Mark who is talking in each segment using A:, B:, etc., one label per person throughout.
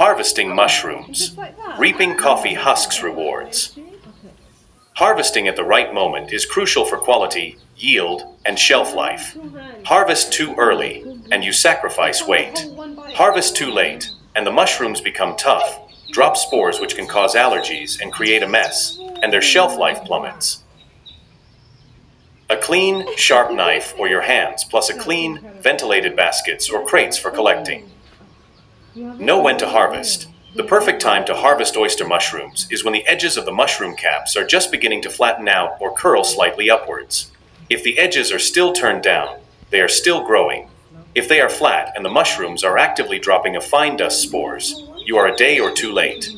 A: Harvesting mushrooms. Reaping coffee husks rewards. Harvesting at the right moment is crucial for quality, yield, and shelf life. Harvest too early, and you sacrifice weight. Harvest too late, and the mushrooms become tough, drop spores which can cause allergies and create a mess, and their shelf life plummets. A clean, sharp knife or your hands, plus a clean, ventilated baskets or crates for collecting. Know when to harvest. The perfect time to harvest oyster mushrooms is when the edges of the mushroom caps are just beginning to flatten out or curl slightly upwards. If the edges are still turned down, they are still growing. If they are flat and the mushrooms are actively dropping a fine dust spores, you are a day or two late.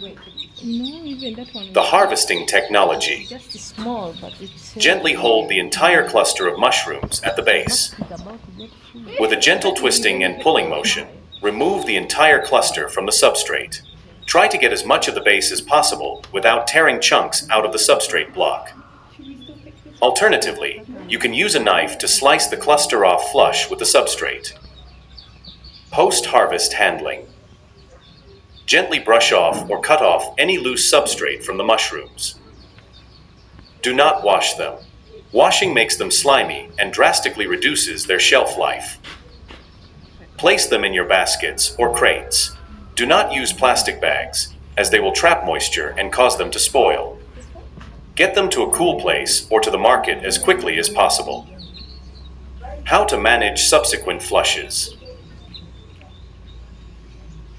A: The harvesting technology. Gently hold the entire cluster of mushrooms at the base. With a gentle twisting and pulling motion, remove the entire cluster from the substrate. Try to get as much of the base as possible without tearing chunks out of the substrate block. Alternatively, you can use a knife to slice the cluster off flush with the substrate. Post-harvest handling. Gently brush off or cut off any loose substrate from the mushrooms. Do not wash them. Washing makes them slimy and drastically reduces their shelf life. Place them in your baskets or crates. Do not use plastic bags, as they will trap moisture and cause them to spoil. Get them to a cool place or to the market as quickly as possible. How to manage subsequent flushes.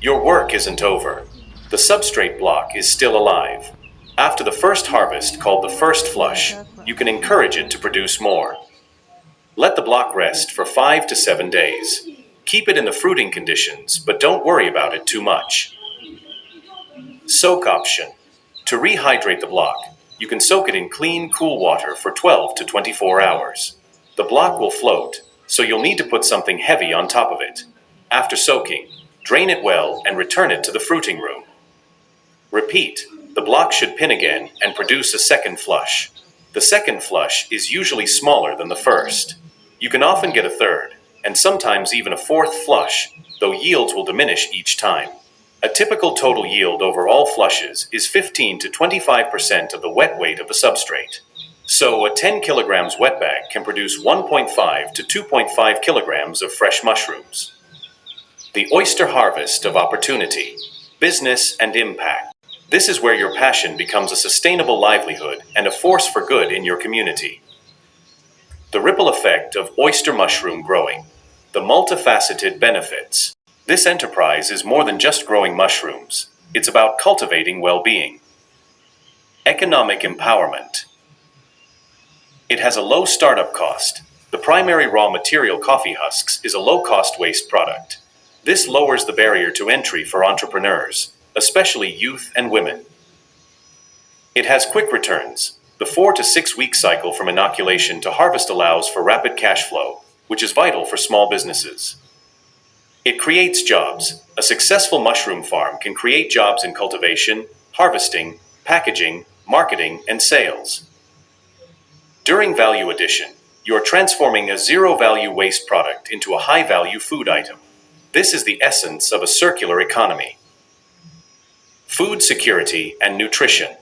A: Your work isn't over. The substrate block is still alive. After the first harvest, called the first flush, you can encourage it to produce more. Let the block rest for 5 to 7 days. Keep it in the fruiting conditions, but don't worry about it too much. Soak option. To rehydrate the block, you can soak it in clean, cool water for 12 to 24 hours. The block will float, so you'll need to put something heavy on top of it. After soaking, drain it well and return it to the fruiting room. Repeat. The block should pin again and produce a second flush. The second flush is usually smaller than the first. You can often get a third, and sometimes even a fourth flush, though yields will diminish each time. A typical total yield over all flushes is 15 to 25% of the wet weight of the substrate. So a 10 kilograms wet bag can produce 1.5 to 2.5 kilograms of fresh mushrooms. The oyster harvest of opportunity, business and impact. This is where your passion becomes a sustainable livelihood and a force for good in your community. The ripple effect of oyster mushroom growing. The multifaceted benefits. This enterprise is more than just growing mushrooms. It's about cultivating well-being. Economic empowerment. It has a low startup cost. The primary raw material coffee husks is a low-cost waste product. This lowers the barrier to entry for entrepreneurs, especially youth and women. It has quick returns. The 4 to 6 week cycle from inoculation to harvest allows for rapid cash flow, which is vital for small businesses. It creates jobs. A successful mushroom farm can create jobs in cultivation, harvesting, packaging, marketing, and sales. During value addition, you are transforming a zero-value waste product into a high-value food item. This is the essence of a circular economy. Food security and nutrition.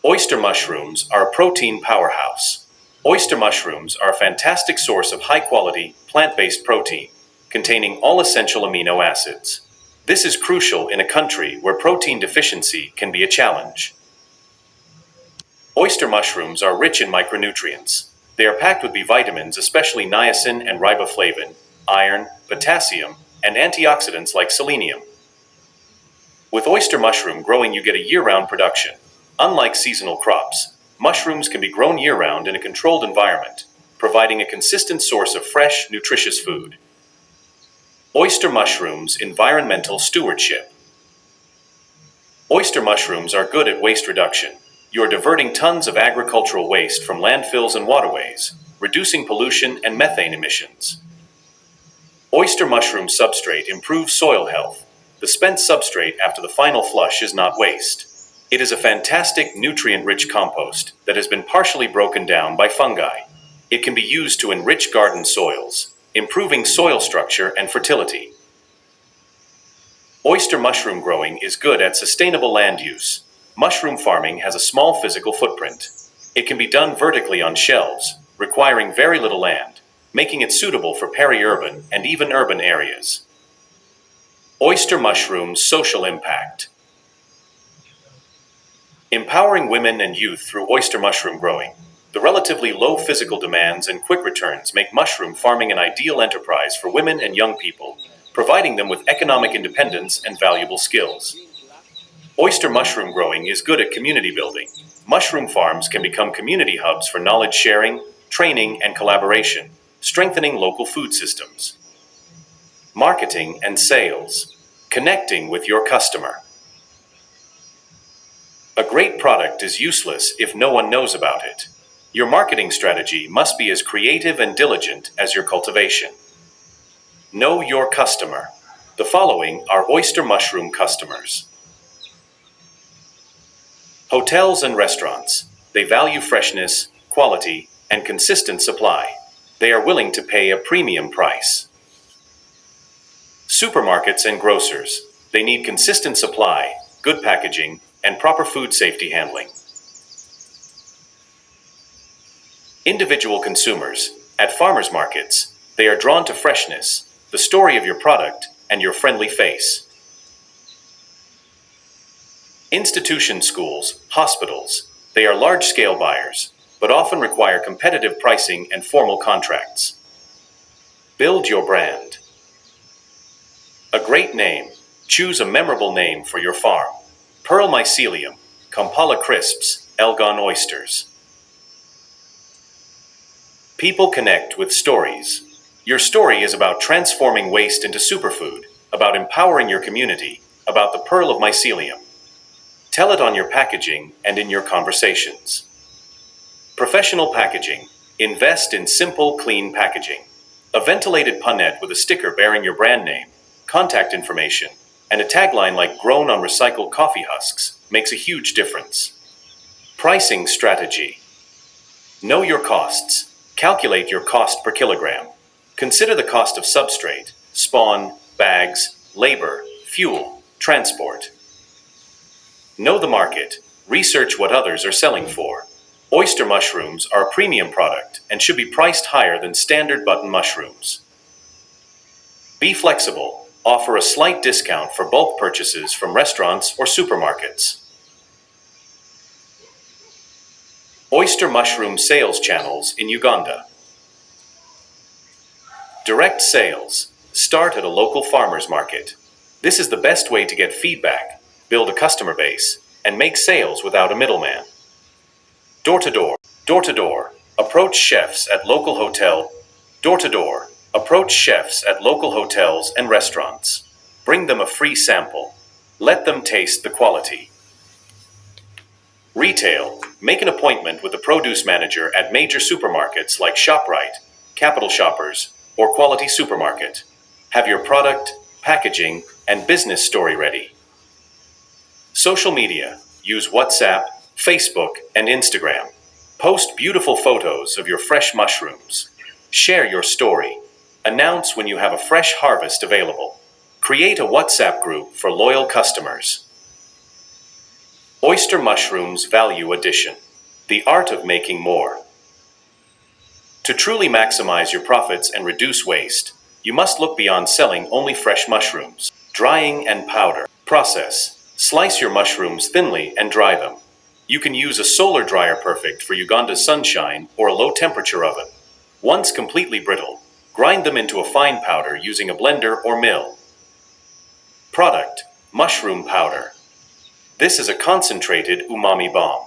A: Oyster mushrooms are a protein powerhouse. Oyster mushrooms are a fantastic source of high-quality, plant-based protein, containing all essential amino acids. This is crucial in a country where protein deficiency can be a challenge. Oyster mushrooms are rich in micronutrients. They are packed with B vitamins, especially niacin and riboflavin, iron, potassium, and antioxidants like selenium. With oyster mushroom growing, you get a year-round production. Unlike seasonal crops, mushrooms can be grown year-round in a controlled environment, providing a consistent source of fresh, nutritious food. Oyster mushrooms environmental stewardship. Oyster mushrooms are good at waste reduction. You are diverting tons of agricultural waste from landfills and waterways, reducing pollution and methane emissions. Oyster mushroom substrate improves soil health. The spent substrate after the final flush is not waste. It is a fantastic nutrient-rich compost that has been partially broken down by fungi. It can be used to enrich garden soils, improving soil structure and fertility. Oyster mushroom growing is good at sustainable land use. Mushroom farming has a small physical footprint. It can be done vertically on shelves, requiring very little land, making it suitable for peri-urban and even urban areas. Oyster mushroom's social impact. Empowering women and youth through oyster mushroom growing. The relatively low physical demands and quick returns make mushroom farming an ideal enterprise for women and young people, providing them with economic independence and valuable skills. Oyster mushroom growing is good at community building. Mushroom farms can become community hubs for knowledge sharing, training, and collaboration, strengthening local food systems. Marketing and sales. Connecting with your customer. A great product is useless if no one knows about it. Your marketing strategy must be as creative and diligent as your cultivation. Know your customer. The following are oyster mushroom customers. Hotels and restaurants. They value freshness, quality, and consistent supply. They are willing to pay a premium price. Supermarkets and grocers. They need consistent supply, good packaging, and proper food safety handling. Individual consumers. At farmers markets, they are drawn to freshness, the story of your product, and your friendly face. Institution schools, hospitals. They are large-scale buyers, but often require competitive pricing and formal contracts. Build your brand. A great name. Choose a memorable name for your farm. Pearl mycelium, Kampala crisps, Elgon oysters. People connect with stories. Your story is about transforming waste into superfood, about empowering your community, about the pearl of mycelium. Tell it on your packaging and in your conversations. Professional packaging. Invest in simple, clean packaging. A ventilated punnet with a sticker bearing your brand name, contact information, and a tagline like "Grown on recycled coffee husks" makes a huge difference. Pricing strategy. Know your costs. Calculate your cost per kilogram. Consider the cost of substrate, spawn, bags, labor, fuel, transport. Know the market. Research what others are selling for. Oyster mushrooms are a premium product and should be priced higher than standard button mushrooms. Be flexible. Offer a slight discount for bulk purchases from restaurants or supermarkets. Oyster mushroom sales channels in Uganda. Direct sales. Start at a local farmer's market. This is the best way to get feedback, build a customer base, and make sales without a middleman. Door-to-door. Door-to-door. Approach chefs at local hotel. Door-to-door. Approach chefs at local hotels and restaurants. Bring them a free sample. Let them taste the quality. Retail. Make an appointment with the produce manager at major supermarkets like ShopRite, Capital Shoppers, or Quality Supermarket. Have your product, packaging, and business story ready. Social media. Use WhatsApp, Facebook, and Instagram. Post beautiful photos of your fresh mushrooms. Share your story. Announce when you have a fresh harvest available. Create a WhatsApp group for loyal customers. Oyster mushrooms value addition. The art of making more. To truly maximize your profits and reduce waste, you must look beyond selling only fresh mushrooms. Drying and powder. Process. Slice your mushrooms thinly and dry them. You can use a solar dryer perfect for Uganda's sunshine or a low-temperature oven. Once completely brittle, grind them into a fine powder using a blender or mill. Product. Mushroom powder. This is a concentrated umami bomb.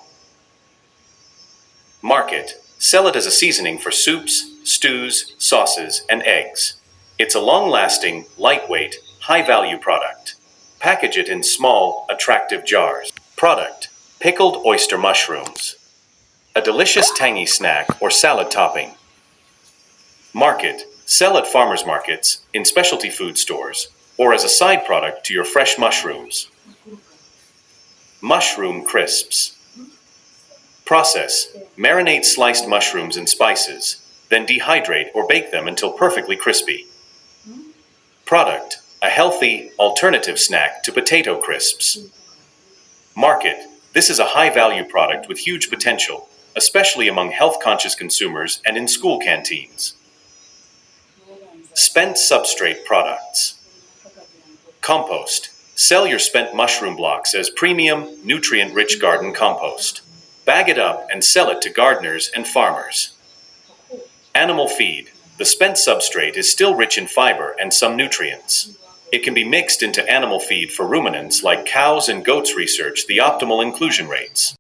A: Market. Sell it as a seasoning for soups, stews, sauces, and eggs. It's a long-lasting, lightweight, high-value product. Package it in small, attractive jars. Product. Pickled oyster mushrooms. A delicious tangy snack or salad topping. Market. Sell at farmers markets, in specialty food stores, or as a side product to your fresh mushrooms. Mushroom crisps. Process. Marinate sliced mushrooms in spices, then dehydrate or bake them until perfectly crispy. Product. A healthy, alternative snack to potato crisps. Market. This is a high-value product with huge potential, especially among health-conscious consumers and in school canteens. Spent substrate products. Compost. Sell your spent mushroom blocks as premium, nutrient-rich garden compost. Bag it up and sell it to gardeners and farmers. Animal feed. The spent substrate is still rich in fiber and some nutrients. It can be mixed into animal feed for ruminants like cows and goats. Research the optimal inclusion rates.